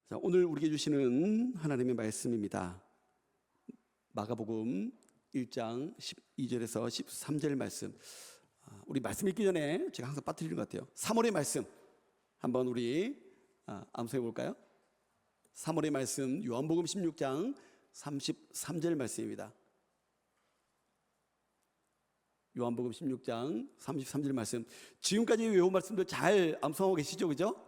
자, 오늘 우리에게 주시는 하나님의 말씀입니다. 마가복음 1장 12절에서 13절 말씀. 우리 말씀 읽기 전에 제가 항상 빠뜨리는 것 같아요. 3월의 말씀 한번 우리 암송해 볼까요? 3월의 말씀 요한복음 16장 33절 말씀입니다. 요한복음 16장 33절 말씀. 지금까지 외운 말씀도 잘 암송하고 계시죠, 그죠?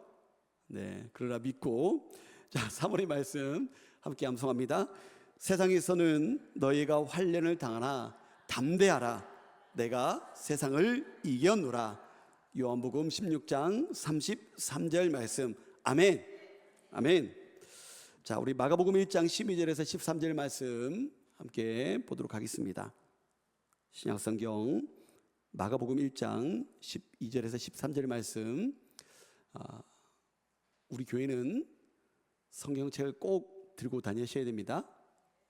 네, 그러나 믿고. 자, 3월의 말씀 함께 암송합니다. 세상에서는 너희가 환난을 당하나 담대하라, 내가 세상을 이겼노라. 요한복음 16장 33절 말씀. 아멘. 아멘. 자, 우리 마가복음 1장 12절에서 13절 말씀 함께 보도록 하겠습니다. 신약성경 마가복음 1장 12절에서 13절 말씀. 우리 교회는 성경책을 꼭 들고 다니셔야 됩니다.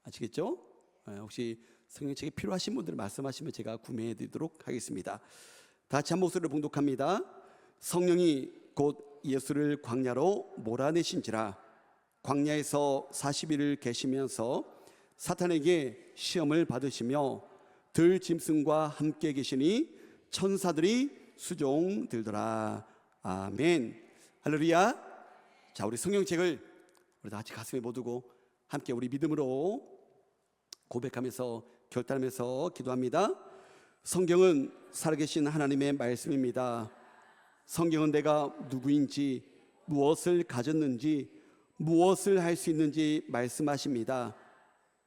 아시겠죠? 혹시 성경책이 필요하신 분들은 말씀하시면 제가 구매해 드리도록 하겠습니다. 다 같이 한 목소리로 봉독합니다. 성령이 곧 예수를 광야로 몰아내신지라. 광야에서 40일을 계시면서 사탄에게 시험을 받으시며 들 짐승과 함께 계시니 천사들이 수종 들더라. 아멘. 할렐루야. 자, 우리 성경책을 우리 다 같이 가슴에 못 두고 함께 우리 믿음으로 고백하면서 결단하면서 기도합니다. 성경은 살아계신 하나님의 말씀입니다. 성경은 내가 누구인지, 무엇을 가졌는지, 무엇을 할 수 있는지 말씀하십니다.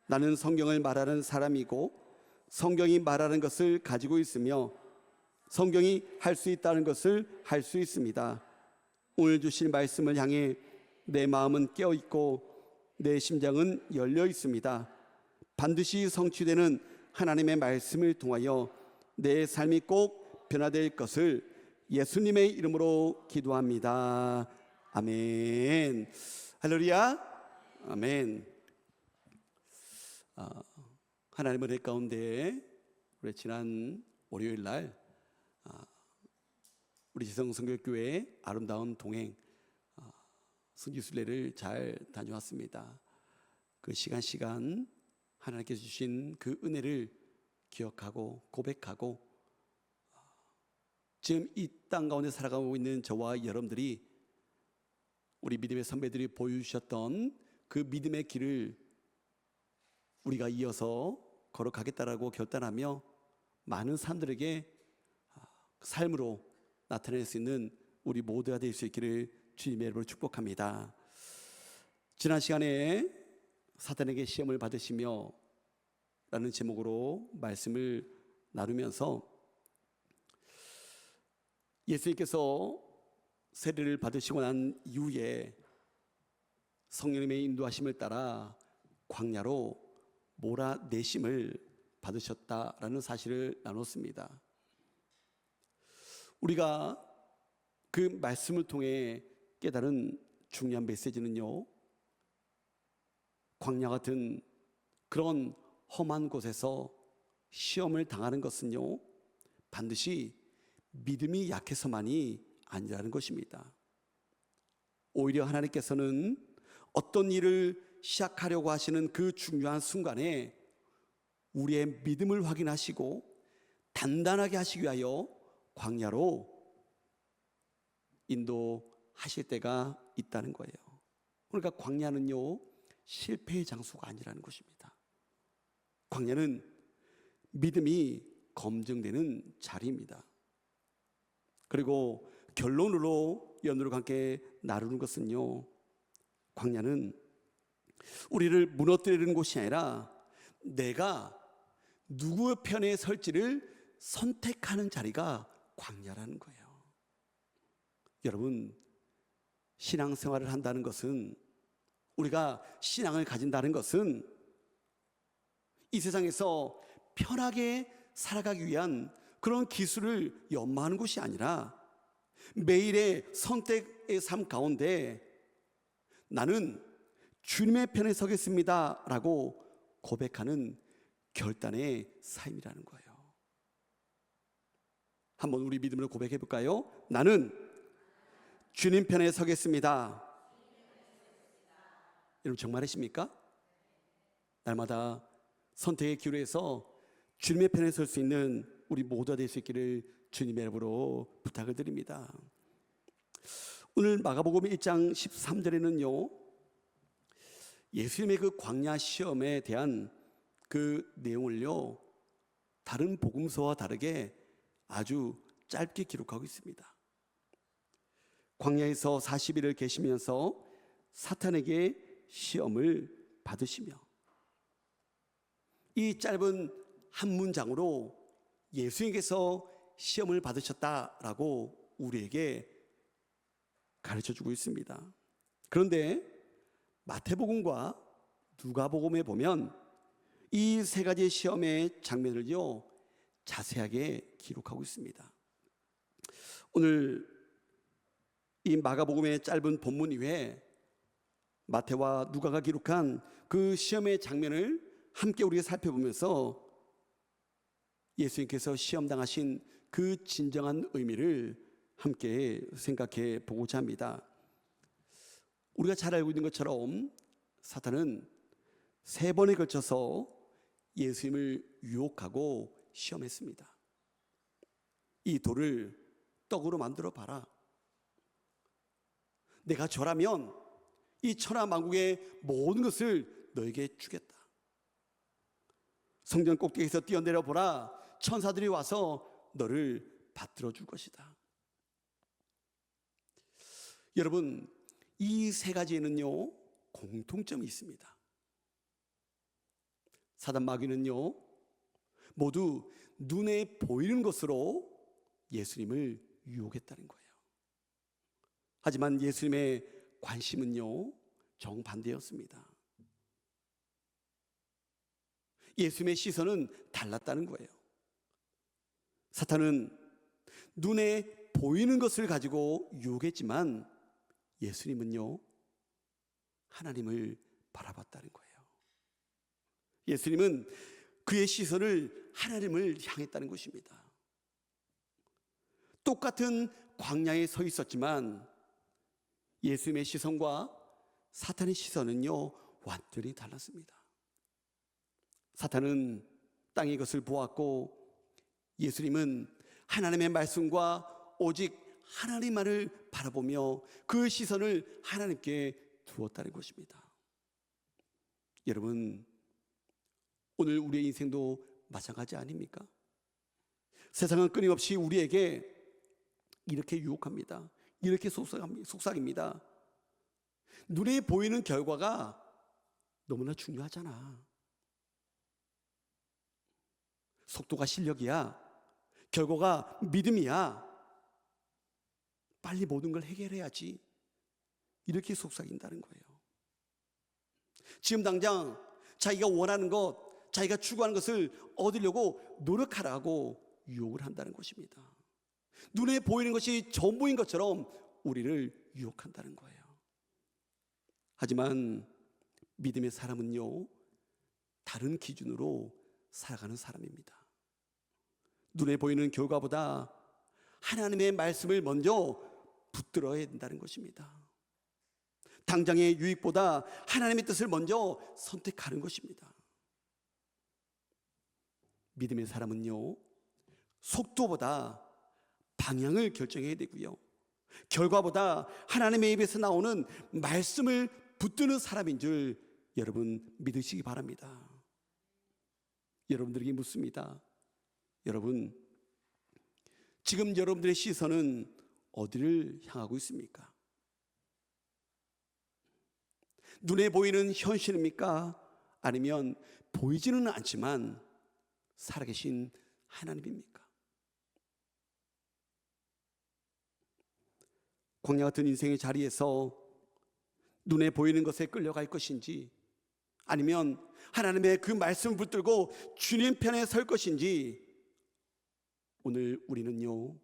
나는 성경을 말하는 사람이고 성경이 말하는 것을 가지고 있으며 성경이 할 수 있다는 것을 할 수 있습니다. 오늘 주실 말씀을 향해 내 마음은 깨어있고 내 심장은 열려 있습니다. 반드시 성취되는 하나님의 말씀을 통하여 내 삶이 꼭 변화될 것을 예수님의 이름으로 기도합니다. 아멘. 할렐루야. 아멘. 하나님의 은혜 가운데 우리 지난 월요일 날 우리 지성성교교회 아름다운 동행 승지순례를 잘 다녀왔습니다. 그 시간 하나님께서 주신 그 은혜를 기억하고 고백하고 지금 이 땅 가운데 살아가고 있는 저와 여러분들이 우리 믿음의 선배들이 보여주셨던 그 믿음의 길을 우리가 이어서 걸어가겠다라고 결단하며 많은 사람들에게 삶으로 나타낼 수 있는 우리 모두가 될 수 있기를 주님의 이름으로 축복합니다. 지난 시간에 사탄에게 시험을 받으시며 라는 제목으로 말씀을 나누면서 예수님께서 세례를 받으시고 난 이후에 성령님의 인도하심을 따라 광야로 몰아내심을 받으셨다라는 사실을 나눴습니다. 우리가 그 말씀을 통해 깨달은 중요한 메시지는요, 광야 같은 그런 험한 곳에서 시험을 당하는 것은요, 반드시 믿음이 약해서만이 아니라는 것입니다. 오히려 하나님께서는 어떤 일을 시작하려고 하시는 그 중요한 순간에 우리의 믿음을 확인하시고 단단하게 하시기 위하여 광야로 인도하실 때가 있다는 거예요. 그러니까 광야는요, 실패의 장소가 아니라는 것입니다. 광야는 믿음이 검증되는 자리입니다. 그리고 결론으로 연으로 함께 나누는 것은요, 광야는 우리를 무너뜨리는 곳이 아니라 내가 누구의 편에 설지를 선택하는 자리가 광야라는 거예요. 여러분, 신앙생활을 한다는 것은, 우리가 신앙을 가진다는 것은 이 세상에서 편하게 살아가기 위한 그런 기술을 연마하는 것이 아니라 매일의 선택의 삶 가운데 나는 주님의 편에 서겠습니다 라고 고백하는 결단의 삶이라는 거예요. 한번 우리 믿음으로 고백해 볼까요? 나는 주님 편에 서겠습니다. 여러분 정말이십니까? 날마다 선택의 기로에서 주님의 편에 설 수 있는 우리 모두가 될 수 있기를 주님의 이름으로 부탁을 드립니다. 오늘 마가복음 1장 13절에는요, 예수님의 그 광야 시험에 대한 그 내용을요, 다른 복음서와 다르게 아주 짧게 기록하고 있습니다. 광야에서 40일을 계시면서 사탄에게 시험을 받으시며, 이 짧은 한 문장으로 예수님께서 시험을 받으셨다라고 우리에게 가르쳐주고 있습니다. 그런데 마태복음과 누가복음에 보면 이 세 가지 시험의 장면을요 자세하게 기록하고 있습니다. 오늘 이 마가복음의 짧은 본문 이외에 마태와 누가가 기록한 그 시험의 장면을 함께 우리가 살펴보면서 예수님께서 시험당하신 그 진정한 의미를 함께 생각해 보고자 합니다. 우리가 잘 알고 있는 것처럼 사탄은 3번에 걸쳐서 예수님을 유혹하고 시험했습니다. 이 돌을 떡으로 만들어 봐라. 내가 저라면 이 천하 만국의 모든 것을 너에게 주겠다. 성전 꼭대기에서 뛰어내려 보라. 천사들이 와서 너를 받들어 줄 것이다. 여러분, 이 3가지에는요 공통점이 있습니다. 사단 마귀는요 모두 눈에 보이는 것으로 예수님을 유혹했다는 거예요. 하지만 예수님의 관심은요 정반대였습니다. 예수님의 시선은 달랐다는 거예요. 사탄은 눈에 보이는 것을 가지고 유혹했지만 예수님은요 하나님을 바라봤다는 거예요. 예수님은 그의 시선을 하나님을 향했다는 것입니다. 똑같은 광야에 서 있었지만 예수님의 시선과 사탄의 시선은요 완전히 달랐습니다. 사탄은 땅의 것을 보았고 예수님은 하나님의 말씀과 오직 하나님만을 바라보며 그 시선을 하나님께 두었다는 것입니다. 여러분, 오늘 우리의 인생도 마찬가지 아닙니까? 세상은 끊임없이 우리에게 이렇게 유혹합니다. 이렇게 속삭입니다. 눈에 보이는 결과가 너무나 중요하잖아. 속도가 실력이야. 결과가 믿음이야. 빨리 모든 걸 해결해야지. 이렇게 속삭인다는 거예요. 지금 당장 자기가 원하는 것, 자기가 추구하는 것을 얻으려고 노력하라고 유혹을 한다는 것입니다. 눈에 보이는 것이 전부인 것처럼 우리를 유혹한다는 거예요. 하지만 믿음의 사람은요 다른 기준으로 살아가는 사람입니다. 눈에 보이는 결과보다 하나님의 말씀을 먼저 붙들어야 된다는 것입니다. 당장의 유익보다 하나님의 뜻을 먼저 선택하는 것입니다. 믿음의 사람은요 속도보다 방향을 결정해야 되고요, 결과보다 하나님의 입에서 나오는 말씀을 붙드는 사람인 줄 여러분 믿으시기 바랍니다. 여러분들에게 묻습니다. 여러분, 지금 여러분들의 시선은 어디를 향하고 있습니까? 눈에 보이는 현실입니까? 아니면 보이지는 않지만 살아계신 하나님입니까? 광야 같은 인생의 자리에서 눈에 보이는 것에 끌려갈 것인지, 아니면 하나님의 그 말씀을 붙들고 주님 편에 설 것인지, 오늘 우리는요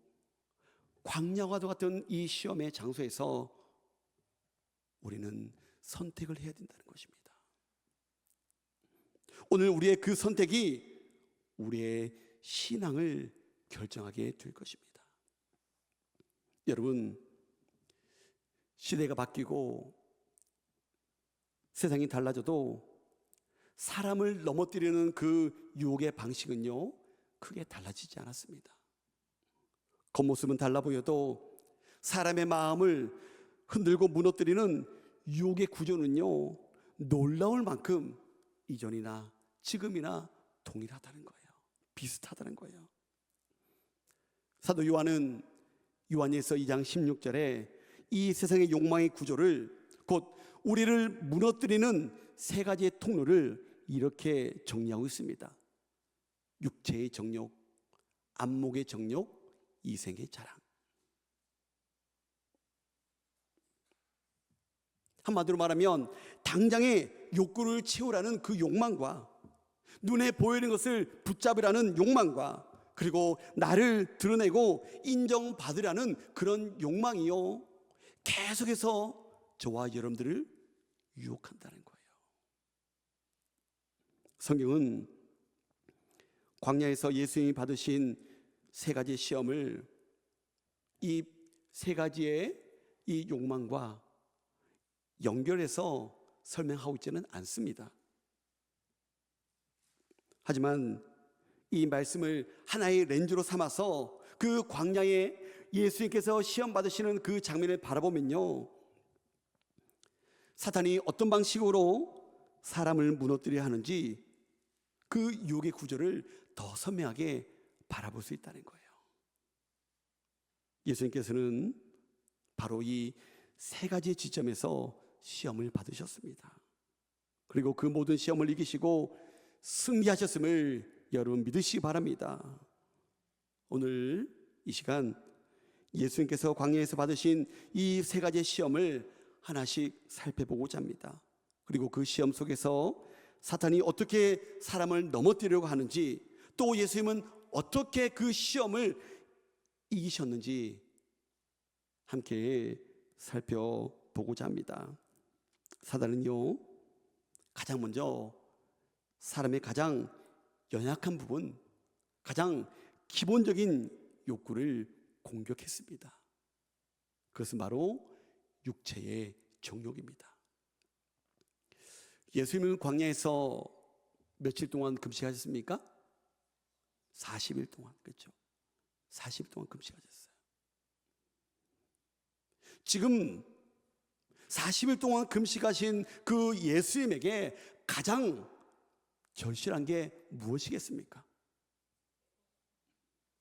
광야와도 같은 이 시험의 장소에서 우리는 선택을 해야 된다는 것입니다. 오늘 우리의 그 선택이 우리의 신앙을 결정하게 될 것입니다. 여러분, 시대가 바뀌고 세상이 달라져도 사람을 넘어뜨리는 그 유혹의 방식은요, 크게 달라지지 않았습니다. 겉모습은 달라 보여도 사람의 마음을 흔들고 무너뜨리는 유혹의 구조는요, 놀라울 만큼 이전이나 지금이나 동일하다는 거예요. 비슷하다는 거예요. 사도 요한은 요한일서 2장 16절에 이 세상의 욕망의 구조를, 곧 우리를 무너뜨리는 세 가지의 통로를 이렇게 정리하고 있습니다. 육체의 정욕, 안목의 정욕, 이생의 자랑. 한마디로 말하면 당장의 욕구를 채우라는 그 욕망과 눈에 보이는 것을 붙잡으라는 욕망과 그리고 나를 드러내고 인정받으라는 그런 욕망이요, 계속해서 저와 여러분들을 유혹한다는 거예요. 성경은 광야에서 예수님이 받으신 세 가지 시험을 이 세 가지의 이 욕망과 연결해서 설명하고 있지는 않습니다. 하지만 이 말씀을 하나의 렌즈로 삼아서 그 광야에 예수님께서 시험 받으시는 그 장면을 바라보면요, 사탄이 어떤 방식으로 사람을 무너뜨려야 하는지 그 유혹의 구조를 더 선명하게 바라볼 수 있다는 거예요. 예수님께서는 바로 이 세 가지 지점에서 시험을 받으셨습니다. 그리고 그 모든 시험을 이기시고 승리하셨음을 여러분 믿으시기 바랍니다. 오늘 이 시간 예수님께서 광야에서 받으신 이 세 가지 시험을 하나씩 살펴보고자 합니다. 그리고 그 시험 속에서 사탄이 어떻게 사람을 넘어뜨리려고 하는지, 또 예수님은 어떻게 그 시험을 이기셨는지 함께 살펴보고자 합니다. 사단은요, 가장 먼저 사람의 가장 연약한 부분, 가장 기본적인 욕구를 공격했습니다. 그것은 바로 육체의 정욕입니다. 예수님은 광야에서 며칠 동안 금식하셨습니까? 40일 동안, 그렇죠? 40일 동안 금식하셨어요. 지금 40일 동안 금식하신 그 예수님에게 가장 절실한 게 무엇이겠습니까?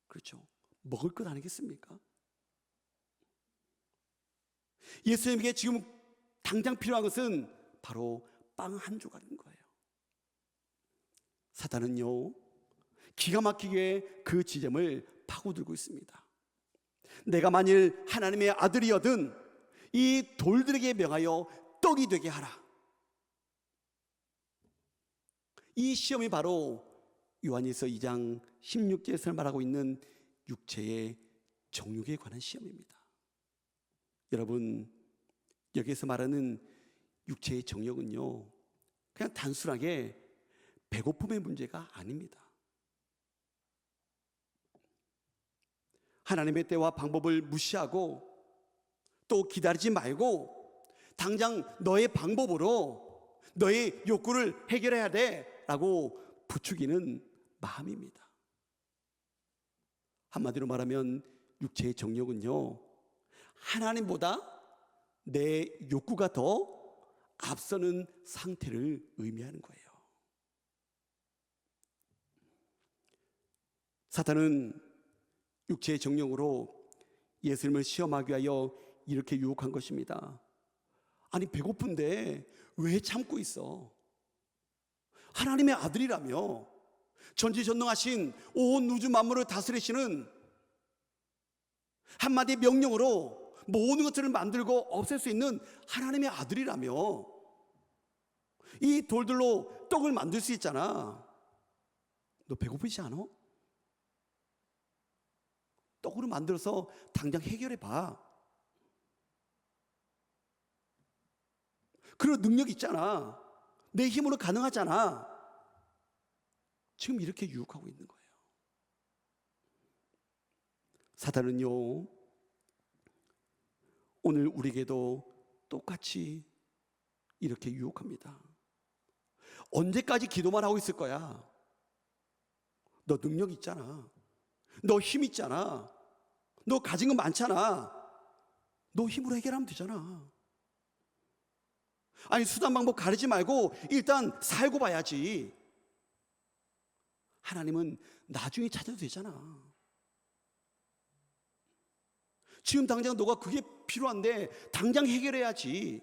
그렇죠. 먹을 것 아니겠습니까? 예수님에게 지금 당장 필요한 것은 바로 빵 한 조각인 거예요. 사탄은요, 기가 막히게 그 지점을 파고들고 있습니다. 내가 만일 하나님의 아들이거든 이 돌들에게 명하여 떡이 되게 하라. 이 시험이 바로 요한일서 2장 16절에서 말하고 있는 육체의 정욕에 관한 시험입니다. 여러분, 여기에서 말하는 육체의 정욕은요, 그냥 단순하게 배고픔의 문제가 아닙니다. 하나님의 때와 방법을 무시하고 또 기다리지 말고 당장 너의 방법으로 너의 욕구를 해결해야 돼 라고 부추기는 마음입니다. 한마디로 말하면 육체의 정욕은요, 하나님보다 내 욕구가 더 앞서는 상태를 의미하는 거예요. 사탄은 육체의 정욕으로 예수님을 시험하기 위하여 이렇게 유혹한 것입니다. 아니, 배고픈데 왜 참고 있어? 하나님의 아들이라며, 전지전능하신 온 우주 만물을 다스리시는, 한마디 명령으로 모든 것들을 만들고 없앨 수 있는 하나님의 아들이라며, 이 돌들로 떡을 만들 수 있잖아. 너 배고프지 않아? 떡으로 만들어서 당장 해결해 봐. 그런 능력 있잖아. 내 힘으로 가능하잖아. 지금 이렇게 유혹하고 있는 거예요. 사탄은요, 오늘 우리에게도 똑같이 이렇게 유혹합니다. 언제까지 기도만 하고 있을 거야? 너 능력 있잖아. 너 힘 있잖아. 너 가진 거 많잖아. 너 힘으로 해결하면 되잖아. 아니, 수단 방법 가리지 말고 일단 살고 봐야지. 하나님은 나중에 찾아도 되잖아. 지금 당장 너가 그게 필요한데 당장 해결해야지.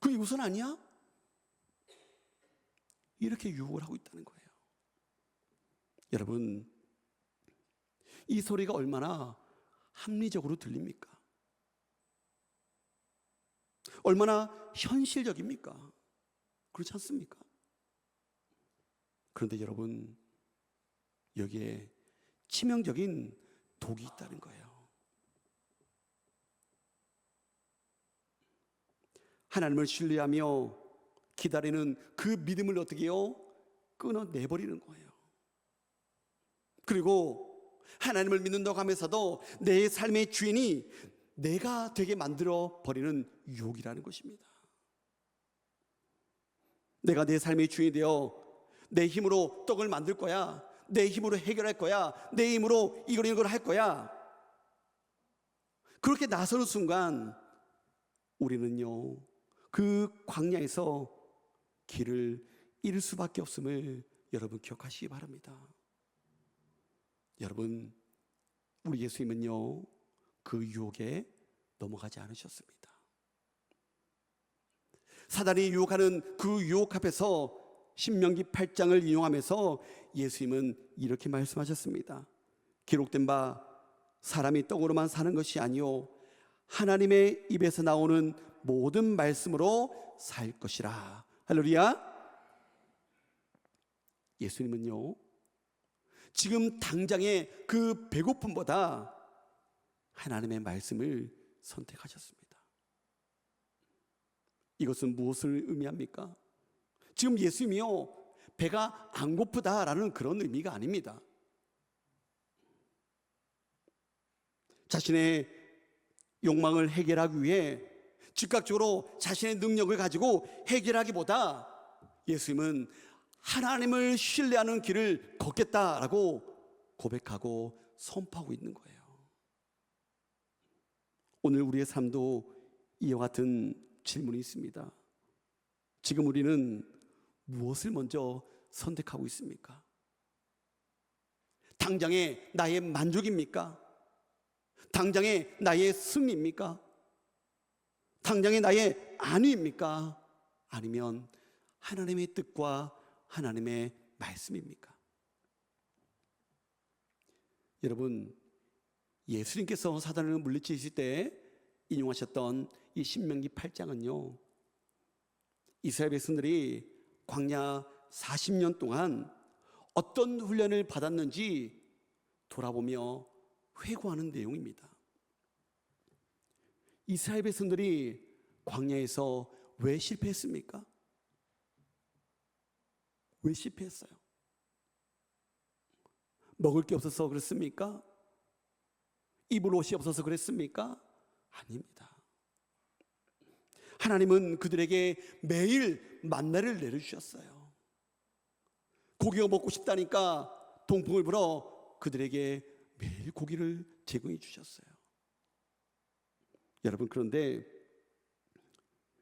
그게 우선 아니야? 이렇게 유혹을 하고 있다는 거예요. 여러분, 이 소리가 얼마나 합리적으로 들립니까? 얼마나 현실적입니까? 그렇지 않습니까? 그런데 여러분, 여기에 치명적인 독이 있다는 거예요. 하나님을 신뢰하며 기다리는 그 믿음을 어떻게 해요? 끊어내버리는 거예요. 그리고 하나님을 믿는다고 하면서도 내 삶의 주인이 내가 되게 만들어 버리는 유혹이라는 것입니다. 내가 내 삶의 주인이 되어 내 힘으로 떡을 만들 거야. 내 힘으로 해결할 거야. 내 힘으로 이걸 할 거야. 그렇게 나서는 순간 우리는요, 그 광야에서 길을 잃을 수밖에 없음을 여러분 기억하시기 바랍니다. 여러분, 우리 예수님은요, 그 유혹에 넘어가지 않으셨습니다. 사단이 유혹하는 그 유혹 앞에서 신명기 8장을 인용하면서 예수님은 이렇게 말씀하셨습니다. 기록된 바 사람이 떡으로만 사는 것이 아니요 하나님의 입에서 나오는 모든 말씀으로 살 것이라. 할렐루야. 예수님은요, 지금 당장의 그 배고픔보다 하나님의 말씀을 선택하셨습니다. 이것은 무엇을 의미합니까? 지금 예수님이요, 배가 안 고프다라는 그런 의미가 아닙니다. 자신의 욕망을 해결하기 위해 즉각적으로 자신의 능력을 가지고 해결하기보다 예수님은 하나님을 신뢰하는 길을 걷겠다라고 고백하고 선포하고 있는 거예요. 오늘 우리의 삶도 이와 같은 질문이 있습니다. 지금 우리는 무엇을 먼저 선택하고 있습니까? 당장의 나의 만족입니까? 당장의 나의 승리입니까? 당장의 나의 안위입니까? 아니면 하나님의 뜻과 하나님의 말씀입니까? 여러분, 예수님께서 사단을 물리치실 때 인용하셨던 이 신명기 8장은요, 이스라엘 백성들이 광야 40년 동안 어떤 훈련을 받았는지 돌아보며 회고하는 내용입니다. 이스라엘 백성들이 광야에서 왜 실패했습니까? 왜 실패했어요? 먹을 게 없어서 그랬습니까? 입을 옷이 없어서 그랬습니까? 아닙니다. 하나님은 그들에게 매일 만나를 내려주셨어요. 고기가 먹고 싶다니까 동풍을 불어 그들에게 매일 고기를 제공해 주셨어요. 여러분, 그런데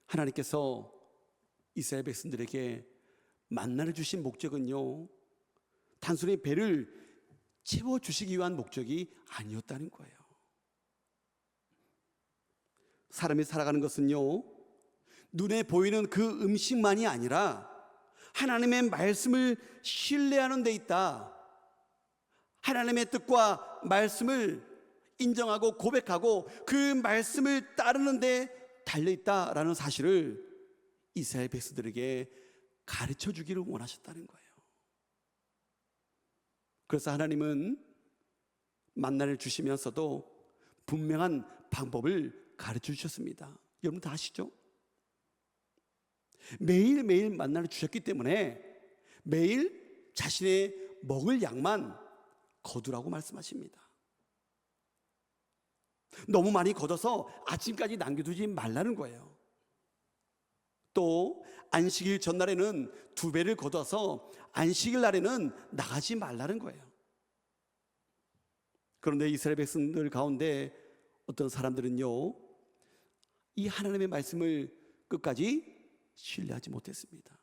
하나님께서 이스라엘 백성들에게 만나를 주신 목적은요, 단순히 배를 채워주시기 위한 목적이 아니었다는 거예요. 사람이 살아가는 것은요, 눈에 보이는 그 음식만이 아니라 하나님의 말씀을 신뢰하는 데 있다. 하나님의 뜻과 말씀을 인정하고 고백하고 그 말씀을 따르는 데 달려있다라는 사실을 이스라엘 백성들에게 가르쳐 주기를 원하셨다는 거예요. 그래서 하나님은 만나를 주시면서도 분명한 방법을 가르쳐 주셨습니다. 여러분 다 아시죠? 매일매일 만나를 주셨기 때문에 매일 자신의 먹을 양만 거두라고 말씀하십니다. 너무 많이 걷어서 아침까지 남겨두지 말라는 거예요. 또 안식일 전날에는 2배를 거둬서 안식일 날에는 나가지 말라는 거예요. 그런데 이스라엘 백성들 가운데 어떤 사람들은요, 이 하나님의 말씀을 끝까지 신뢰하지 못했습니다.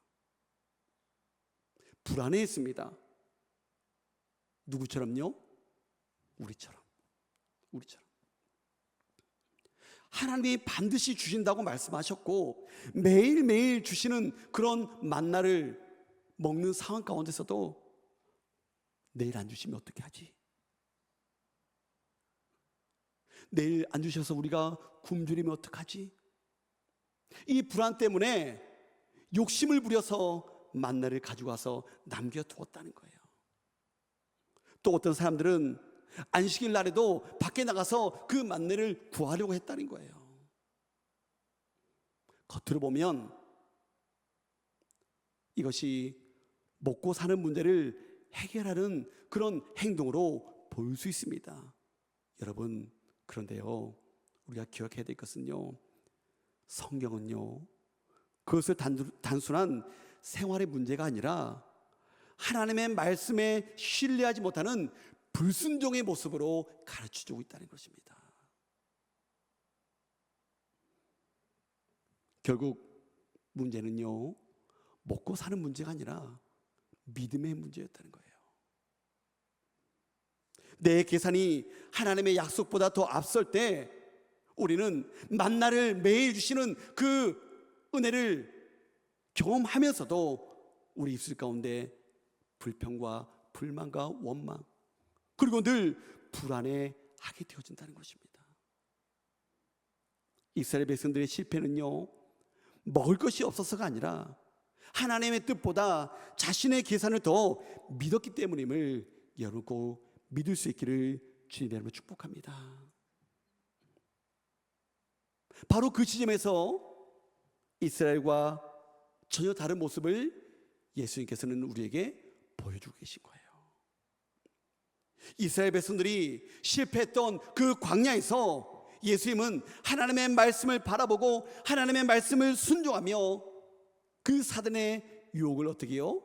불안해했습니다. 누구처럼요? 우리처럼. 하나님이 반드시 주신다고 말씀하셨고 매일매일 주시는 그런 만나를 먹는 상황 가운데서도 내일 안 주시면 어떻게 하지? 내일 안 주셔서 우리가 굶주리면 어떡하지? 이 불안 때문에 욕심을 부려서 만나를 가져가서 남겨두었다는 거예요. 또 어떤 사람들은 안식일 날에도 밖에 나가서 그 만나를 구하려고 했다는 거예요. 겉으로 보면 이것이 먹고 사는 문제를 해결하는 그런 행동으로 보일 수 있습니다. 여러분, 그런데요, 우리가 기억해야 될 것은요, 성경은요, 그것을 단순한 생활의 문제가 아니라 하나님의 말씀에 신뢰하지 못하는 불순종의 모습으로 가르쳐주고 있다는 것입니다. 결국 문제는요, 먹고 사는 문제가 아니라 믿음의 문제였다는 거예요. 내 계산이 하나님의 약속보다 더 앞설 때 우리는 만나를 매일 주시는 그 은혜를 경험하면서도 우리 입술 가운데 불평과 불만과 원망, 그리고 늘 불안해하게 되어진다는 것입니다. 이스라엘 백성들의 실패는요, 먹을 것이 없어서가 아니라 하나님의 뜻보다 자신의 계산을 더 믿었기 때문임을 여러분 꼭 믿을 수 있기를 주님의 이름으로 축복합니다. 바로 그 지점에서 이스라엘과 전혀 다른 모습을 예수님께서는 우리에게 보여주고 계신 거예요. 이스라엘 백성들이 실패했던 그 광야에서 예수님은 하나님의 말씀을 바라보고 하나님의 말씀을 순종하며 그 사단의 유혹을 어떻게 해요?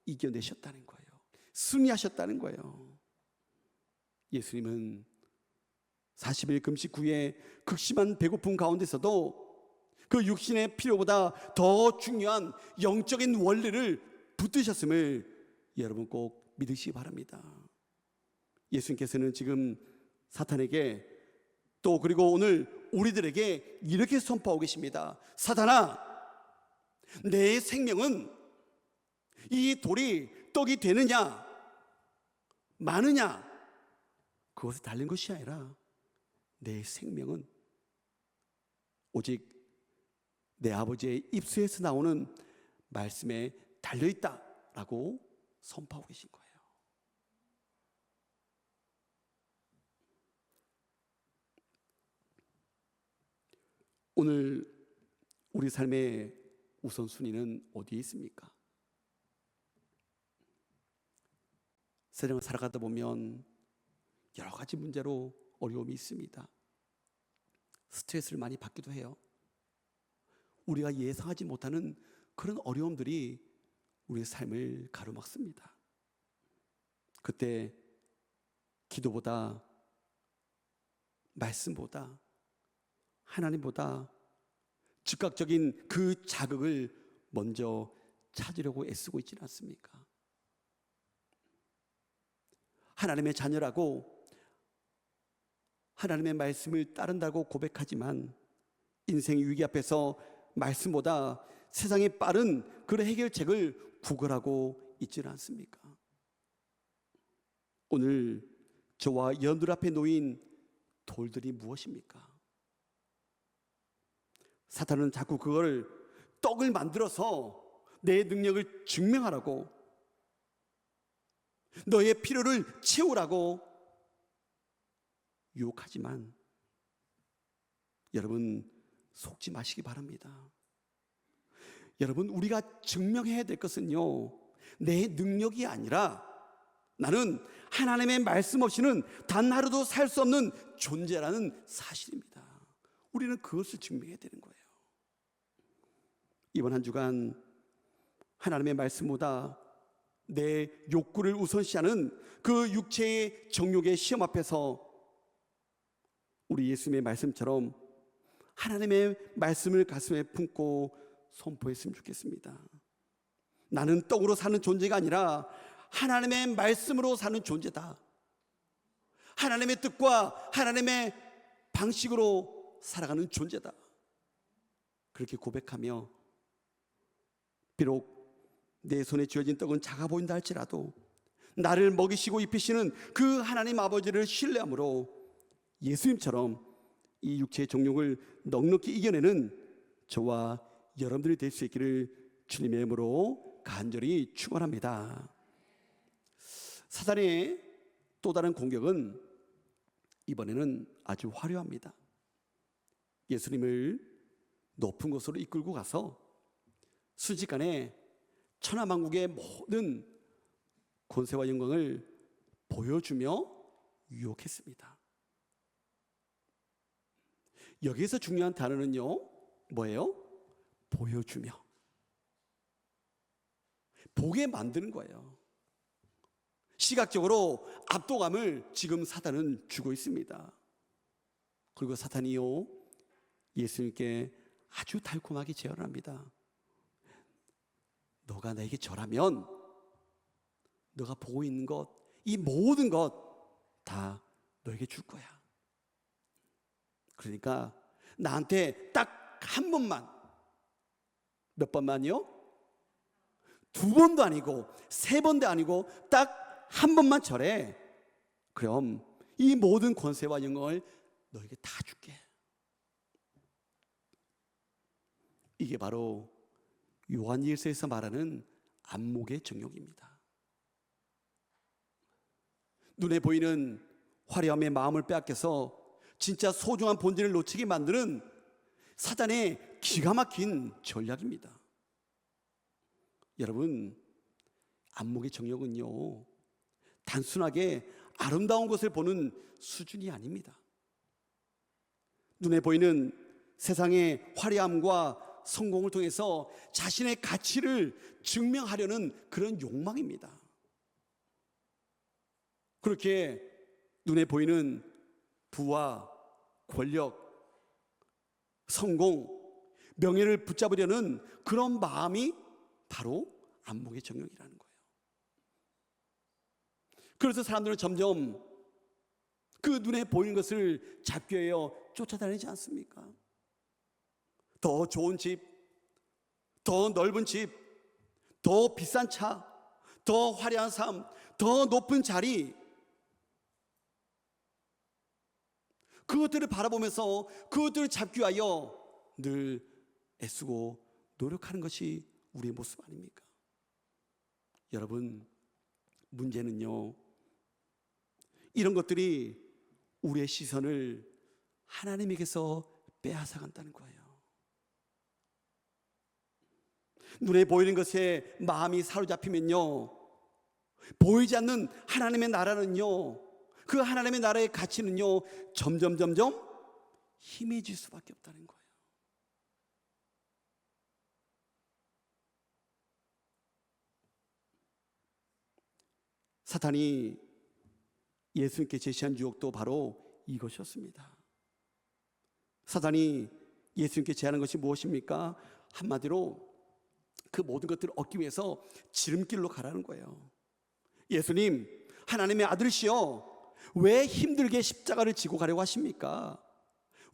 이겨내셨다는 거예요. 승리하셨다는 거예요. 예수님은 40일 금식 후에 극심한 배고픔 가운데서도 그 육신의 필요보다 더 중요한 영적인 원리를 붙드셨음을 여러분 꼭 믿으시기 바랍니다. 예수님께서는 지금 사탄에게 또 그리고 오늘 우리들에게 이렇게 선포하고 계십니다. 사탄아, 내 생명은 이 돌이 떡이 되느냐 마느냐 그것에 달린 것이 아니라 내 생명은 오직 내 아버지의 입술에서 나오는 말씀에 달려있다라고 선포하고 계신 거예요. 오늘 우리 삶의 우선순위는 어디에 있습니까? 세상을 살아가다 보면 여러 가지 문제로 어려움이 있습니다. 스트레스를 많이 받기도 해요. 우리가 예상하지 못하는 그런 어려움들이 우리의 삶을 가로막습니다. 그때 기도보다 말씀보다 하나님보다 즉각적인 그 자극을 먼저 찾으려고 애쓰고 있지는 않습니까? 하나님의 자녀라고 하나님의 말씀을 따른다고 고백하지만 인생의 위기 앞에서 말씀보다 세상의 빠른 그런 해결책을 구걸하고 있지는 않습니까? 오늘 저와 여러분들 앞에 놓인 돌들이 무엇입니까? 사탄은 자꾸 그걸 떡을 만들어서 내 능력을 증명하라고, 너의 필요를 채우라고 유혹하지만 여러분 속지 마시기 바랍니다. 여러분, 우리가 증명해야 될 것은요, 내 능력이 아니라 나는 하나님의 말씀 없이는 단 하루도 살 수 없는 존재라는 사실입니다. 우리는 그것을 증명해야 되는 거예요. 이번 한 주간 하나님의 말씀보다 내 욕구를 우선시하는 그 육체의 정욕의 시험 앞에서 우리 예수님의 말씀처럼 하나님의 말씀을 가슴에 품고 선포했으면 좋겠습니다. 나는 떡으로 사는 존재가 아니라 하나님의 말씀으로 사는 존재다. 하나님의 뜻과 하나님의 방식으로 살아가는 존재다. 그렇게 고백하며 비록 내 손에 쥐어진 떡은 작아 보인다 할지라도 나를 먹이시고 입히시는 그 하나님 아버지를 신뢰함으로 예수님처럼 이 육체의 정욕을 넉넉히 이겨내는 저와 여러분들이 될 수 있기를 주님의 이름으로 간절히 축원합니다. 사단의 또 다른 공격은 이번에는 아주 화려합니다. 예수님을 높은 곳으로 이끌고 가서 순식간에 천하만국의 모든 권세와 영광을 보여주며 유혹했습니다. 여기에서 중요한 단어는요, 뭐예요? 보여주며, 보게 만드는 거예요. 시각적으로 압도감을 지금 사탄은 주고 있습니다. 그리고 사탄이요, 예수님께 아주 달콤하게 제안을 합니다. 너가 나에게 절하면 너가 보고 있는 것, 이 모든 것 다 너에게 줄 거야. 그러니까 나한테 딱 한 번만, 몇 번만요? 두 번도 아니고 세 번도 아니고 딱 한 번만 절해. 그럼 이 모든 권세와 영광을 너에게 다 줄게. 이게 바로 요한일서에서 말하는 안목의 정욕입니다. 눈에 보이는 화려함의 마음을 빼앗겨서 진짜 소중한 본질을 놓치게 만드는 사단의 기가 막힌 전략입니다. 여러분, 안목의 정욕은요, 단순하게 아름다운 것을 보는 수준이 아닙니다. 눈에 보이는 세상의 화려함과 성공을 통해서 자신의 가치를 증명하려는 그런 욕망입니다. 그렇게 눈에 보이는 부와 권력, 성공, 명예를 붙잡으려는 그런 마음이 바로 안목의 정욕이라는 거예요. 그래서 사람들은 점점 그 눈에 보이는 것을 잡기 위하여 쫓아다니지 않습니까? 더 좋은 집, 더 넓은 집, 더 비싼 차, 더 화려한 삶, 더 높은 자리, 그것들을 바라보면서 그것들을 잡기 위하여 늘 애쓰고 노력하는 것이 우리의 모습 아닙니까? 여러분, 문제는요, 이런 것들이 우리의 시선을 하나님에게서 빼앗아간다는 거예요. 눈에 보이는 것에 마음이 사로잡히면요, 보이지 않는 하나님의 나라는요, 그 하나님의 나라의 가치는요, 점점 희미해질 수밖에 없다는 거예요. 사탄이 예수님께 제시한 유혹도 바로 이것이었습니다. 사탄이 예수님께 제안한 것이 무엇입니까? 한마디로 그 모든 것들을 얻기 위해서 지름길로 가라는 거예요. 예수님, 하나님의 아들이시여, 왜 힘들게 십자가를 지고 가려고 하십니까?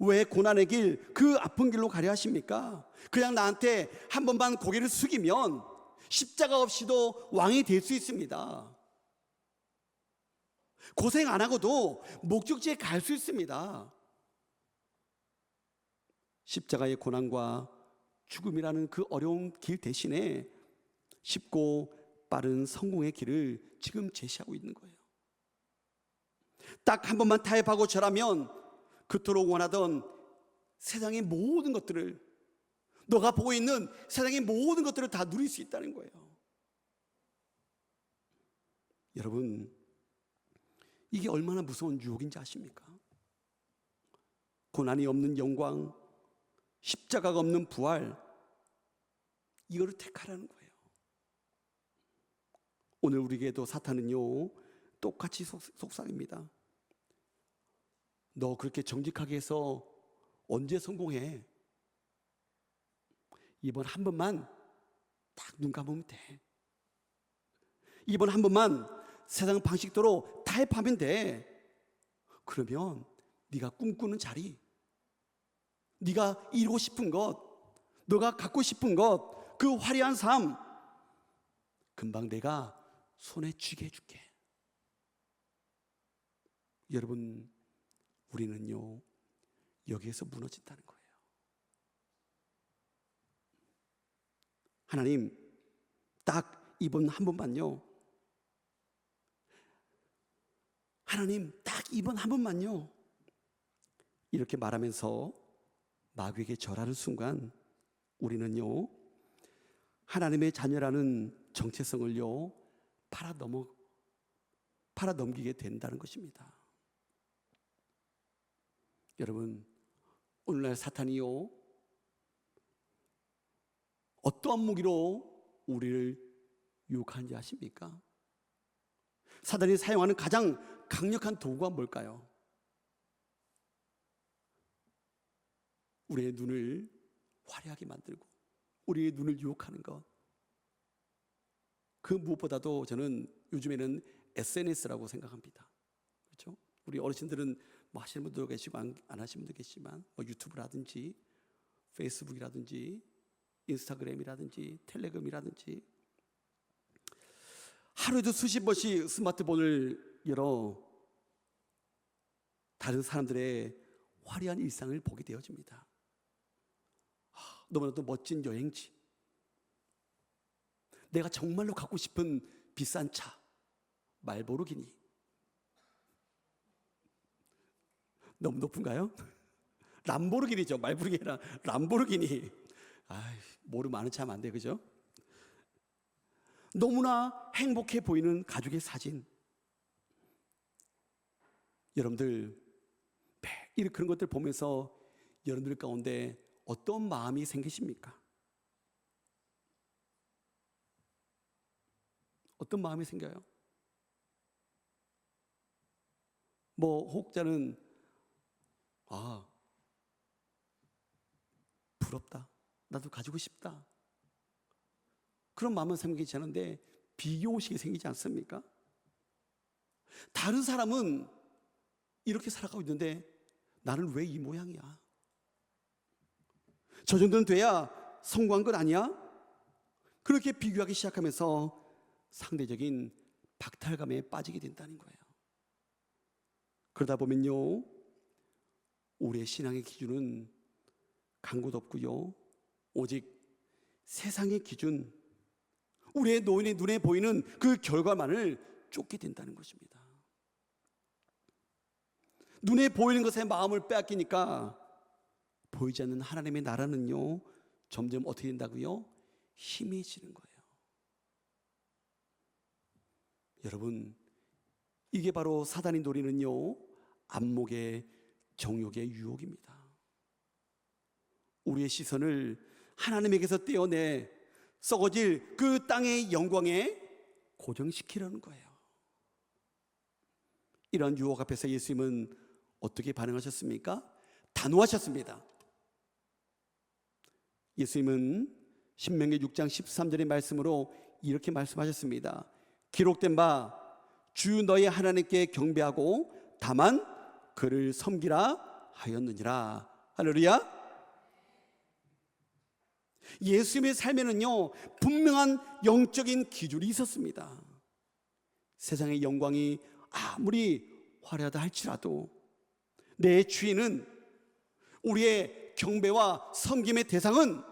왜 고난의 길, 그 아픈 길로 가려 하십니까? 그냥 나한테 한 번만 고개를 숙이면 십자가 없이도 왕이 될 수 있습니다. 고생 안 하고도 목적지에 갈 수 있습니다. 십자가의 고난과 죽음이라는 그 어려운 길 대신에 쉽고 빠른 성공의 길을 지금 제시하고 있는 거예요. 딱 한 번만 타협하고 절하면 그토록 원하던 세상의 모든 것들을, 너가 보고 있는 세상의 모든 것들을 다 누릴 수 있다는 거예요. 여러분, 이게 얼마나 무서운 유혹인지 아십니까? 고난이 없는 영광, 십자가가 없는 부활, 이거를 택하라는 거예요. 오늘 우리에게도 사탄은요 똑같이 속삭입니다. 너 그렇게 정직하게 해서 언제 성공해? 이번 한 번만 딱 눈 감으면 돼. 이번 한 번만 세상 방식대로 타협하면 돼. 그러면 네가 꿈꾸는 자리, 네가 이루고 싶은 것, 너가 갖고 싶은 것, 그 화려한 삶 금방 내가 손에 쥐게 해줄게. 여러분, 우리는요 여기에서 무너진다는 거예요. 하나님, 딱 이번 한 번만요. 하나님, 딱 이번 한 번만요. 이렇게 말하면서 마귀에게 절하는 순간 우리는요 하나님의 자녀라는 정체성을요 팔아넘기게 된다는 것입니다. 여러분, 오늘날 사탄이요 어떠한 무기로 우리를 유혹하는지 아십니까? 사탄이 사용하는 가장 강력한 도구가 뭘까요? 우리의 눈을 화려하게 만들고 우리의 눈을 유혹하는 것, 그 무엇보다도 저는 요즘에는 SNS라고 생각합니다. 그렇죠? 우리 어르신들은 뭐 하시는 분도 계시고 안 하시는 분도 계시지만 뭐 유튜브라든지 페이스북이라든지 인스타그램이라든지 텔레그램이라든지 하루에도 수십 번씩 스마트폰을 열어 다른 사람들의 화려한 일상을 보게 되어집니다. 너무나도 멋진 여행지, 내가 정말로 갖고 싶은 비싼 차, 말보르기니. 너무 높은가요? 람보르기니죠. 말보르기니라 람보르기니. 모르면 아는 차 하면 안 돼, 그죠? 너무나 행복해 보이는 가족의 사진. 여러분들 매일 그런 것들 보면서 여러분들 가운데 어떤 마음이 생기십니까? 어떤 마음이 생겨요? 뭐 혹자는 부럽다, 나도 가지고 싶다, 그런 마음은 생기지 않은데 비교의식이 생기지 않습니까? 다른 사람은 이렇게 살아가고 있는데 나는 왜 이 모양이야? 저 정도는 돼야 성공한 건 아니야? 그렇게 비교하기 시작하면서 상대적인 박탈감에 빠지게 된다는 거예요. 그러다 보면요 우리의 신앙의 기준은 간 곳 없고요 오직 세상의 기준, 우리의 노인의 눈에 보이는 그 결과만을 쫓게 된다는 것입니다. 눈에 보이는 것에 마음을 빼앗기니까 보이지 않는 하나님의 나라는요 점점 어떻게 된다고요? 희미해지는 거예요. 여러분, 이게 바로 사단이 노리는요 안목의 정욕의 유혹입니다. 우리의 시선을 하나님에게서 떼어내 썩어질 그 땅의 영광에 고정시키려는 거예요. 이런 유혹 앞에서 예수님은 어떻게 반응하셨습니까? 단호하셨습니다. 예수님은 신명기 6장 13절의 말씀으로 이렇게 말씀하셨습니다. 기록된 바 주 너의 하나님께 경배하고 다만 그를 섬기라 하였느니라. 할렐루야. 예수님의 삶에는요 분명한 영적인 기준이 있었습니다. 세상의 영광이 아무리 화려하다 할지라도 내 주인은, 우리의 경배와 섬김의 대상은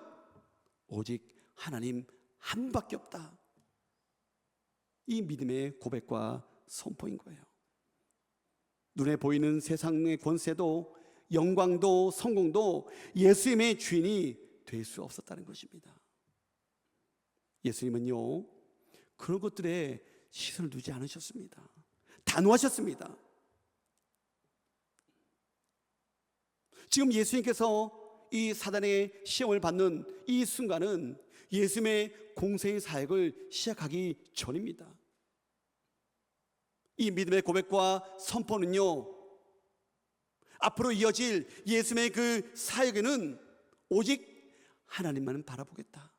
오직 하나님 한 밖에 없다. 이 믿음의 고백과 선포인 거예요. 눈에 보이는 세상의 권세도 영광도 성공도 예수님의 주인이 될 수 없었다는 것입니다. 예수님은요 그런 것들에 시선을 두지 않으셨습니다. 단호하셨습니다. 지금 예수님께서 이 사단의 시험을 받는 이 순간은 예수님의 공생의 사역을 시작하기 전입니다. 이 믿음의 고백과 선포는요, 앞으로 이어질 예수님의 그 사역에는 오직 하나님만을 바라보겠다,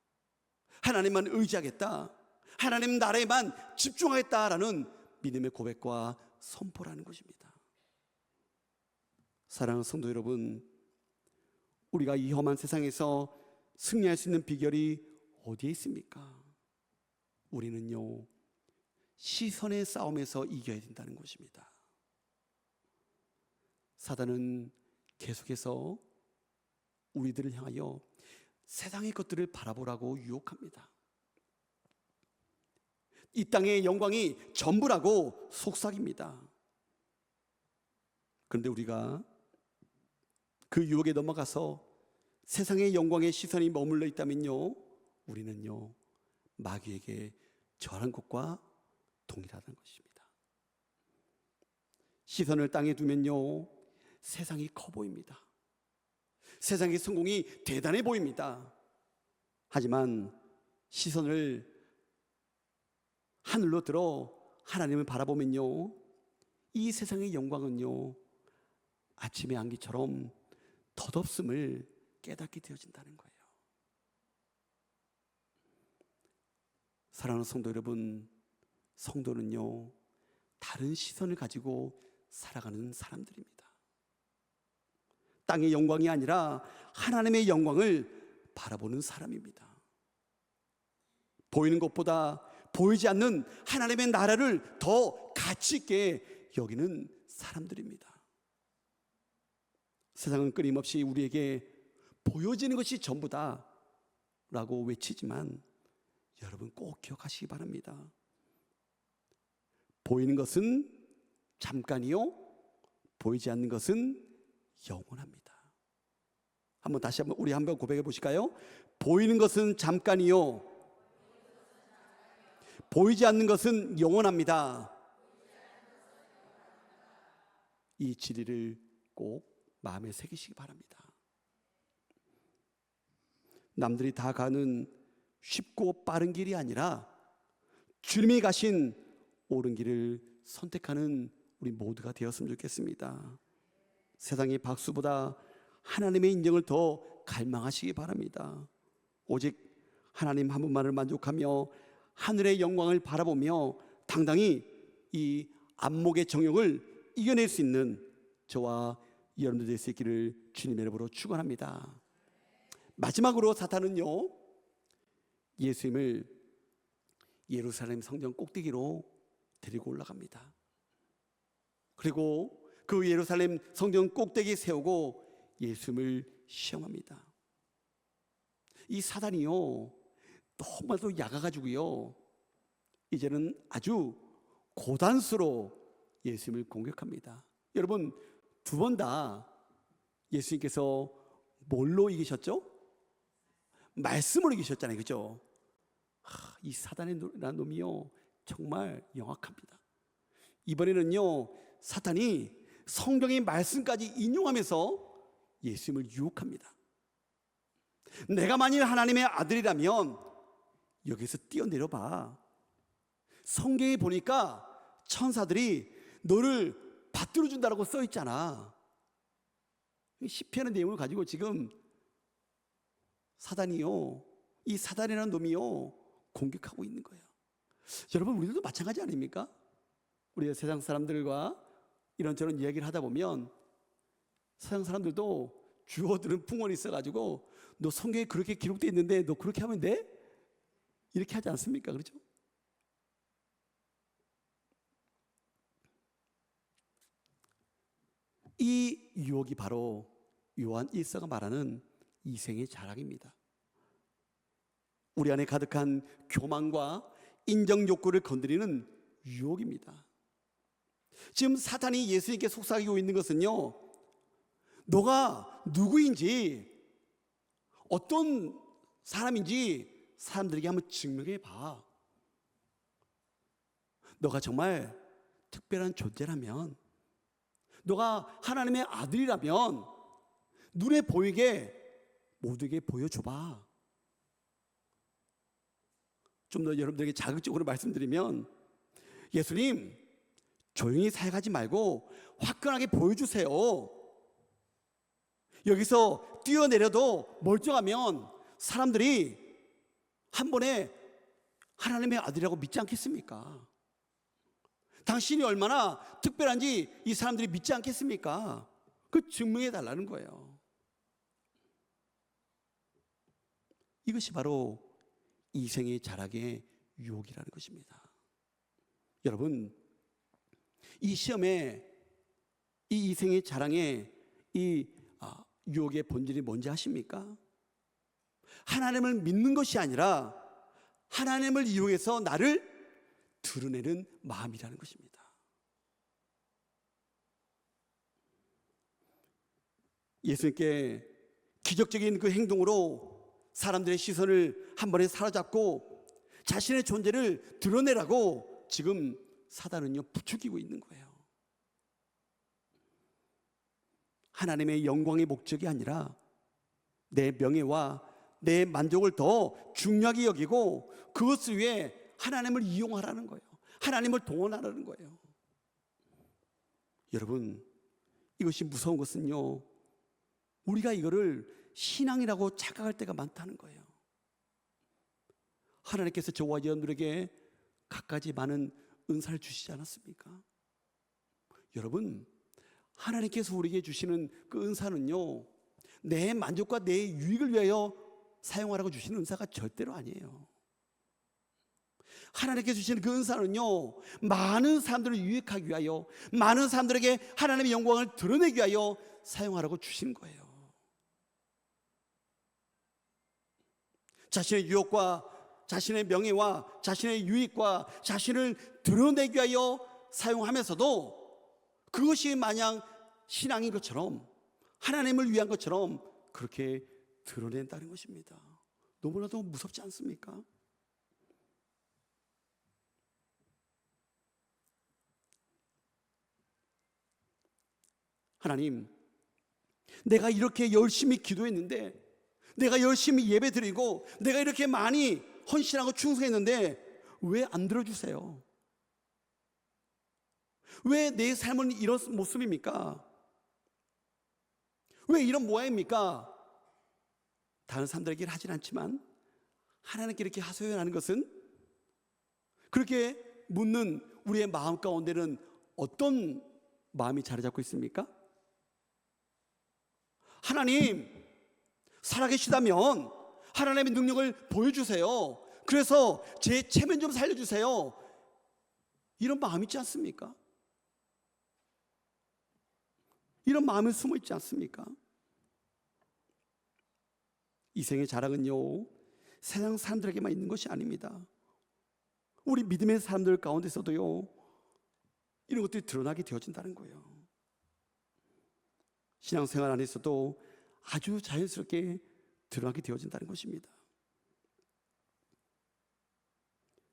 하나님만 의지하겠다, 하나님 나라에만 집중하겠다라는 믿음의 고백과 선포라는 것입니다. 사랑하는 성도 여러분, 우리가 이 험한 세상에서 승리할 수 있는 비결이 어디에 있습니까? 우리는요, 시선의 싸움에서 이겨야 된다는 것입니다. 사단은 계속해서 우리들을 향하여 세상의 것들을 바라보라고 유혹합니다. 이 땅의 영광이 전부라고 속삭입니다. 그런데 우리가 그 유혹에 넘어가서 세상의 영광의 시선이 머물러 있다면요, 우리는요, 마귀에게 절한 것과 동일하다는 것입니다. 시선을 땅에 두면요, 세상이 커 보입니다. 세상의 성공이 대단해 보입니다. 하지만 시선을 하늘로 들어 하나님을 바라보면요, 이 세상의 영광은요, 아침의 안개처럼 덧없음을 깨닫게 되어진다는 거예요. 사랑하는 성도 여러분, 성도는요, 다른 시선을 가지고 살아가는 사람들입니다. 땅의 영광이 아니라 하나님의 영광을 바라보는 사람입니다. 보이는 것보다 보이지 않는 하나님의 나라를 더 가치 있게 여기는 사람들입니다. 세상은 끊임없이 우리에게 보여지는 것이 전부다 라고 외치지만 여러분 꼭 기억하시기 바랍니다. 보이는 것은 잠깐이요, 보이지 않는 것은 영원합니다. 우리 한번 고백해 보실까요? 보이는 것은 잠깐이요, 보이지 않는 것은 영원합니다. 이 진리를 꼭 마음에 새기시기 바랍니다. 남들이 다 가는 쉽고 빠른 길이 아니라 주님이 가신 옳은 길을 선택하는 우리 모두가 되었으면 좋겠습니다. 세상의 박수보다 하나님의 인정을 더 갈망하시기 바랍니다. 오직 하나님 한 분만을 만족하며 하늘의 영광을 바라보며 당당히 이 안목의 정욕을 이겨낼 수 있는 저와 여러분들 될 수 있기를 주님의 이름으로 축원합니다. 마지막으로 사탄은요, 예수님을 예루살렘 성전 꼭대기로 데리고 올라갑니다. 그리고 그 예루살렘 성전 꼭대기에 세우고 예수님을 시험합니다. 이 사단이요, 너무나도 약아가지고요, 이제는 아주 고단수로 예수님을 공격합니다. 여러분, 두 번 다 예수님께서 뭘로 이기셨죠? 말씀으로 이기셨잖아요, 그죠? 이 사단이라는 놈이요, 정말 영악합니다. 이번에는요, 사탄이 성경의 말씀까지 인용하면서 예수님을 유혹합니다. 내가 만일 하나님의 아들이라면 여기서 뛰어내려봐. 성경에 보니까 천사들이 너를 받들어 준다고 써 있잖아. 시편의 내용을 가지고 지금 사단이요, 이 사단이라는 놈이요, 공격하고 있는 거예요. 여러분, 우리들도 마찬가지 아닙니까? 우리가 세상 사람들과 이런저런 이야기를 하다 보면 세상 사람들도 주어들은 풍원이 있어가지고 너 성경에 그렇게 기록되어 있는데 너 그렇게 하면 돼? 이렇게 하지 않습니까? 그렇죠? 이 유혹이 바로 요한 1서가 말하는 이생의 자랑입니다. 우리 안에 가득한 교만과 인정 욕구를 건드리는 유혹입니다. 지금 사탄이 예수님께 속삭이고 있는 것은요, 너가 누구인지, 어떤 사람인지 사람들에게 한번 증명해 봐. 너가 정말 특별한 존재라면, 너가 하나님의 아들이라면 눈에 보이게 모두에게 보여줘봐. 좀 더 여러분들에게 자극적으로 말씀드리면, 예수님 조용히 사역하지 말고 화끈하게 보여주세요. 여기서 뛰어내려도 멀쩡하면 사람들이 한 번에 하나님의 아들이라고 믿지 않겠습니까? 당신이 얼마나 특별한지 이 사람들이 믿지 않겠습니까? 그 증명해 달라는 거예요. 이것이 바로 이생의 자랑의 유혹이라는 것입니다. 여러분, 이 시험에 이 이생의 자랑의 이 유혹의 본질이 뭔지 아십니까? 하나님을 믿는 것이 아니라 하나님을 이용해서 나를 드러내는 마음이라는 것입니다. 예수님께 기적적인 그 행동으로 사람들의 시선을 한 번에 사로잡고 자신의 존재를 드러내라고 지금 사단은요 부추기고 있는 거예요. 하나님의 영광의 목적이 아니라 내 명예와 내 만족을 더 중요하게 여기고 그것을 위해 하나님을 이용하라는 거예요. 하나님을 동원하라는 거예요. 여러분, 이것이 무서운 것은요, 우리가 이거를 신앙이라고 착각할 때가 많다는 거예요. 하나님께서 저와 여러분들에게 갖가지 많은 은사를 주시지 않았습니까? 여러분, 하나님께서 우리에게 주시는 그 은사는요, 내 만족과 내 유익을 위하여 사용하라고 주시는 은사가 절대로 아니에요. 하나님께서 주시는 그 은사는요, 많은 사람들을 유익하기 위하여, 많은 사람들에게 하나님의 영광을 드러내기 위하여 사용하라고 주시는 거예요. 자신의 유혹과 자신의 명예와 자신의 유익과 자신을 드러내기 위하여 사용하면서도 그것이 마냥 신앙인 것처럼, 하나님을 위한 것처럼 그렇게 드러낸다는 것입니다. 너무나도 무섭지 않습니까? 하나님, 내가 이렇게 열심히 기도했는데, 내가 열심히 예배드리고, 내가 이렇게 많이 헌신하고 충성했는데 왜 안 들어주세요? 왜 내 삶은 이런 모습입니까? 왜 이런 모양입니까? 다른 사람들에게 하진 않지만 하나님께 이렇게 하소연 하는 것은, 그렇게 묻는 우리의 마음 가운데는 어떤 마음이 자리 잡고 있습니까? 하나님, 살아계시다면 하나님의 능력을 보여주세요. 그래서 제 체면 좀 살려주세요. 이런 마음 있지 않습니까? 이런 마음이 숨어 있지 않습니까? 이생의 자랑은요, 세상 사람들에게만 있는 것이 아닙니다. 우리 믿음의 사람들 가운데서도요, 이런 것들이 드러나게 되어진다는 거예요. 신앙생활 안에서도 아주 자연스럽게 드러나게 되어진다는 것입니다.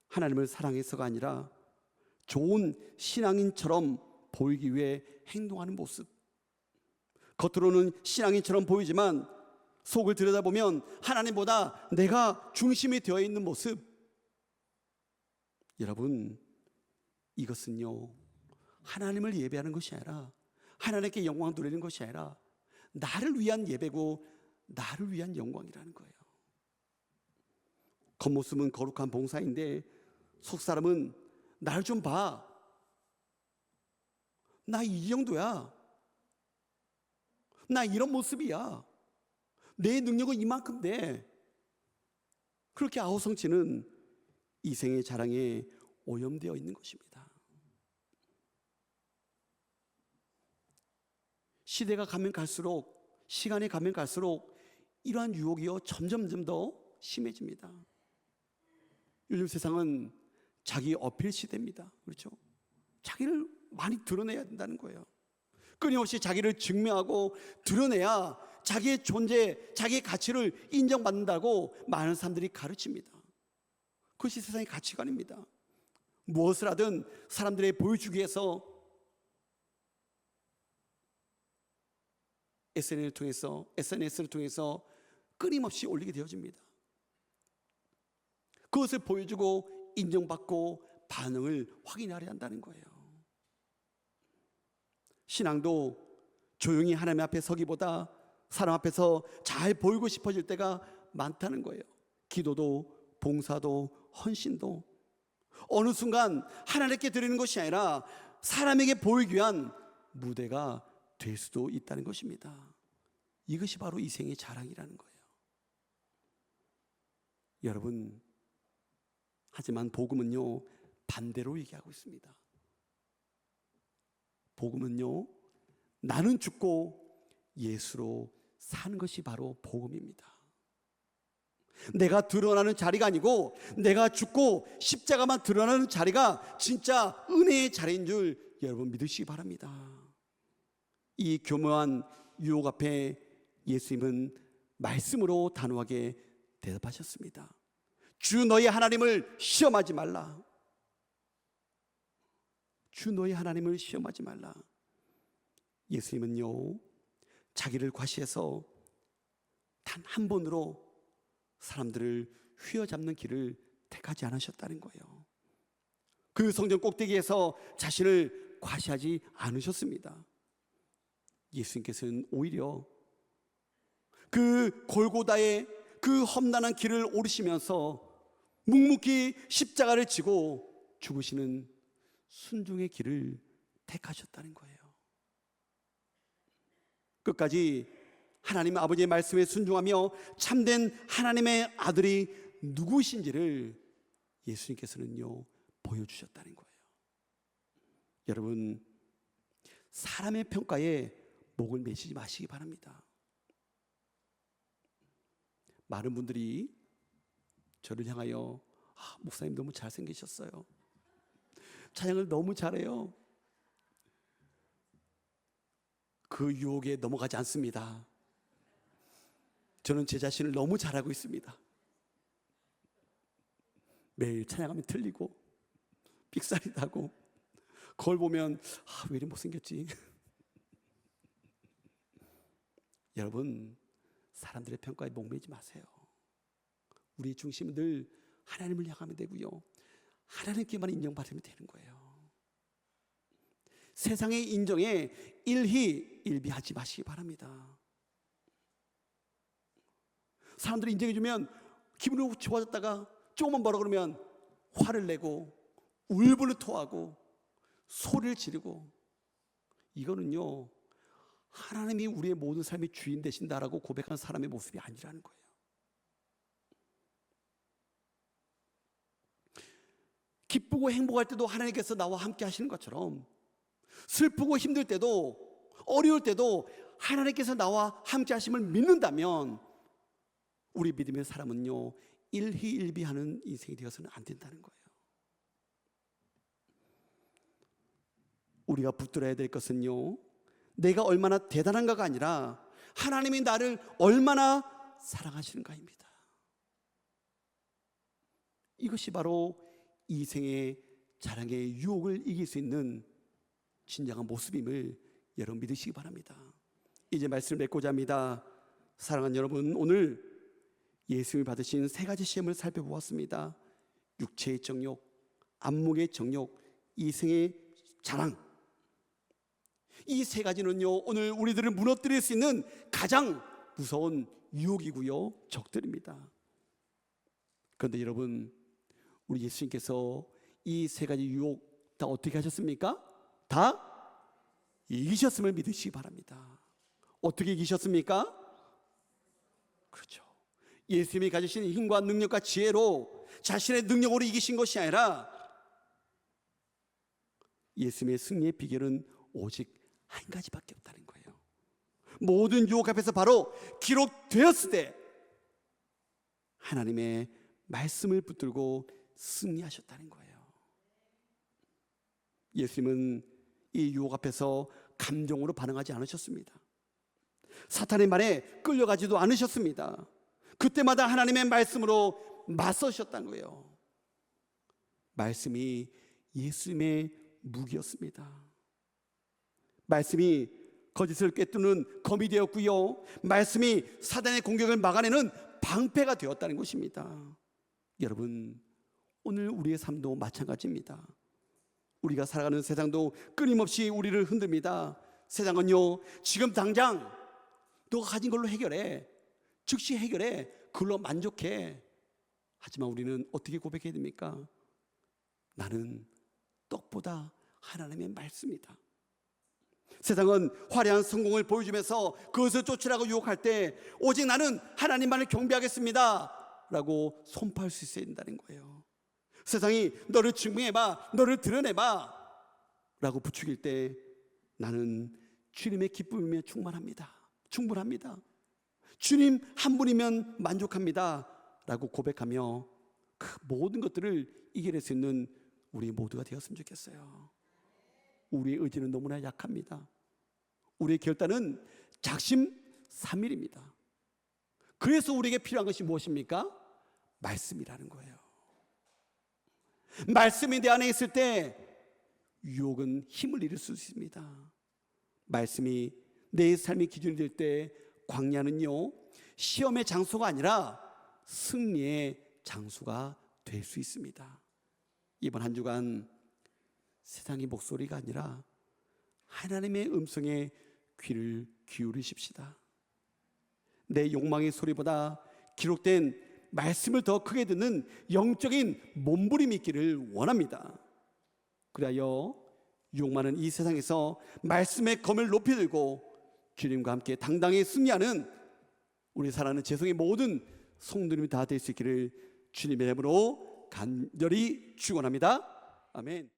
하나님을 사랑해서가 아니라 좋은 신앙인처럼 보이기 위해 행동하는 모습, 겉으로는 신앙인처럼 보이지만 속을 들여다보면 하나님보다 내가 중심이 되어 있는 모습. 여러분, 이것은요, 하나님을 예배하는 것이 아니라, 하나님께 영광 돌리는 것이 아니라 나를 위한 예배고 나를 위한 영광이라는 거예요. 겉모습은 거룩한 봉사인데 속사람은 나를 좀 봐, 나 이 정도야, 나 이런 모습이야, 내 능력은 이만큼 돼. 그렇게 아우성치는 이생의 자랑에 오염되어 있는 것입니다. 시대가 가면 갈수록, 시간이 가면 갈수록 이러한 유혹이요 점점 더 심해집니다. 요즘 세상은 자기 어필 시대입니다. 그렇죠? 자기를 많이 드러내야 된다는 거예요. 끊임없이 자기를 증명하고 드러내야 자기의 존재, 자기의 가치를 인정받는다고 많은 사람들이 가르칩니다. 그것이 세상의 가치관입니다. 무엇을 하든 사람들에게 보여주기 위해서 SNS를 통해서 끊임없이 올리게 되어집니다. 그것을 보여주고 인정받고 반응을 확인하려 한다는 거예요. 신앙도 조용히 하나님 앞에 서기보다 사람 앞에서 잘 보이고 싶어질 때가 많다는 거예요. 기도도 봉사도 헌신도 어느 순간 하나님께 드리는 것이 아니라 사람에게 보이기 위한 무대가 될 수도 있다는 것입니다. 이것이 바로 이 생의 자랑이라는 거예요. 여러분, 하지만 복음은요, 반대로 얘기하고 있습니다. 복음은요, 나는 죽고 예수로 사는 것이 바로 복음입니다. 내가 드러나는 자리가 아니고 내가 죽고 십자가만 드러나는 자리가 진짜 은혜의 자리인 줄 여러분 믿으시기 바랍니다. 이 교묘한 유혹 앞에 예수님은 말씀으로 단호하게 대답하셨습니다. 주 너희 하나님을 시험하지 말라. 주 너희 하나님을 시험하지 말라. 예수님은요, 자기를 과시해서 단 한 번으로 사람들을 휘어잡는 길을 택하지 않으셨다는 거예요. 그 성전 꼭대기에서 자신을 과시하지 않으셨습니다. 예수님께서는 오히려 그 골고다의 그 험난한 길을 오르시면서 묵묵히 십자가를 지고 죽으시는 순종의 길을 택하셨다는 거예요. 끝까지 하나님 아버지의 말씀에 순종하며 참된 하나님의 아들이 누구신지를 예수님께서는요 보여주셨다는 거예요. 여러분, 사람의 평가에 목을 매시지 마시기 바랍니다. 많은 분들이 저를 향하여 목사님 너무 잘생기셨어요. 찬양을 너무 잘해요. 그 유혹에 넘어가지 않습니다. 저는 제 자신을 너무 잘하고 있습니다. 매일 찬양하면 틀리고 삑사리 나고 거울 보면 왜 이리 못생겼지. 여러분, 사람들의 평가에 목매지 마세요. 우리의 중심은 늘 하나님을 향하면 되고요, 하나님께만 인정받으면 되는 거예요. 세상의 인정에 일희일비하지 마시기 바랍니다. 사람들이 인정해주면 기분이 좋아졌다가 조금만 뭐라 그러면 화를 내고 울분을 토하고 소리를 지르고, 이거는요 하나님이 우리의 모든 삶의 주인 되신다라고 고백하는 사람의 모습이 아니라는 거예요. 기쁘고 행복할 때도 하나님께서 나와 함께 하시는 것처럼, 슬프고 힘들 때도 어려울 때도 하나님께서 나와 함께 하심을 믿는다면 우리 믿음의 사람은요 일희일비하는 인생이 되어서는 안 된다는 거예요. 우리가 붙들어야 될 것은요, 내가 얼마나 대단한가가 아니라 하나님이 나를 얼마나 사랑하시는가입니다. 이것이 바로 이 생의 자랑의 유혹을 이길 수 있는 진정한 모습임을 여러분 믿으시기 바랍니다. 이제 말씀을 맺고자 합니다. 사랑하는 여러분, 오늘 예수님이 받으신 세 가지 시험을 살펴보았습니다. 육체의 정욕, 안목의 정욕, 이생의 자랑. 이 세 가지는요 오늘 우리들을 무너뜨릴 수 있는 가장 무서운 유혹이고요, 적들입니다. 그런데 여러분, 우리 예수님께서 이 세 가지 유혹 다 어떻게 하셨습니까? 다 이기셨음을 믿으시기 바랍니다. 어떻게 이기셨습니까? 그렇죠. 예수님이 가지신 힘과 능력과 지혜로 자신의 능력으로 이기신 것이 아니라, 예수님의 승리의 비결은 오직 한 가지밖에 없다는 거예요. 모든 유혹 앞에서 바로 기록되었을 때 하나님의 말씀을 붙들고 승리하셨다는 거예요. 예수님은 이 유혹 앞에서 감정으로 반응하지 않으셨습니다. 사탄의 말에 끌려가지도 않으셨습니다. 그때마다 하나님의 말씀으로 맞서셨다는 거예요. 말씀이 예수님의 무기였습니다. 말씀이 거짓을 꿰뚫는 검이 되었고요, 말씀이 사단의 공격을 막아내는 방패가 되었다는 것입니다. 여러분, 오늘 우리의 삶도 마찬가지입니다. 우리가 살아가는 세상도 끊임없이 우리를 흔듭니다. 세상은요, 지금 당장 너가 가진 걸로 해결해, 즉시 해결해, 그걸로 만족해. 하지만 우리는 어떻게 고백해야 됩니까? 나는 떡보다 하나님의 말씀이다. 세상은 화려한 성공을 보여주면서 그것을 쫓으라고 유혹할 때 오직 나는 하나님만을 경배하겠습니다 라고 선포할 수 있어야 된다는 거예요. 세상이 너를 증명해봐, 너를 드러내봐 라고 부추길 때 나는 주님의 기쁨이면 충분합니다. 주님 한 분이면 만족합니다 라고 고백하며 그 모든 것들을 이겨낼 수 있는 우리 모두가 되었으면 좋겠어요. 우리의 의지는 너무나 약합니다. 우리의 결단은 작심삼일입니다. 그래서 우리에게 필요한 것이 무엇입니까? 말씀이라는 거예요. 말씀이 내 안에 있을 때 유혹은 힘을 잃을 수 있습니다. 말씀이 내 삶의 기준이 될 때 광야는요, 시험의 장소가 아니라 승리의 장소가 될 수 있습니다. 이번 한 주간 세상의 목소리가 아니라 하나님의 음성에 귀를 기울이십시다. 내 욕망의 소리보다 기록된 말씀을 더 크게 듣는 영적인 몸부림이 있기를 원합니다. 그리하여 욕망은 이 세상에서 말씀의 검을 높이 들고 주님과 함께 당당히 승리하는 우리 사랑하는 재성의 모든 성도님이 다 될 수 있기를 주님의 이름으로 간절히 축원합니다. 아멘.